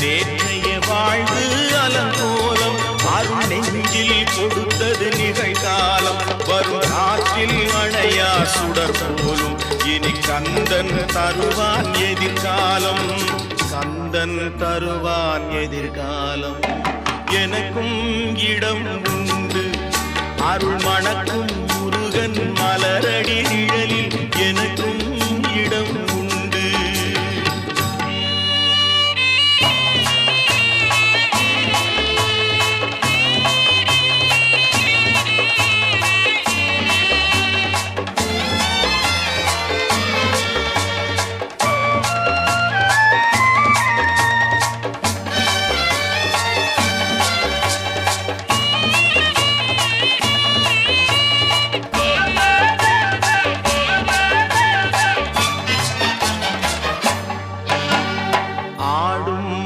நேற்றைய வாழ்வு அலங்கோலம் அருள் நெஞ்சில் கொடுத்தது நிகழ்காலம் வரும் காற்றில் அணையா சுடர் போலும் இனி கந்தன் தருவான் எதிர்காலம் கந்தன் தருவான் எதிர்காலம் எனக்கும் இடம் உண்டு அருள் மணக்கும் முருகன் மலரடி நிழலில் எனக்கும்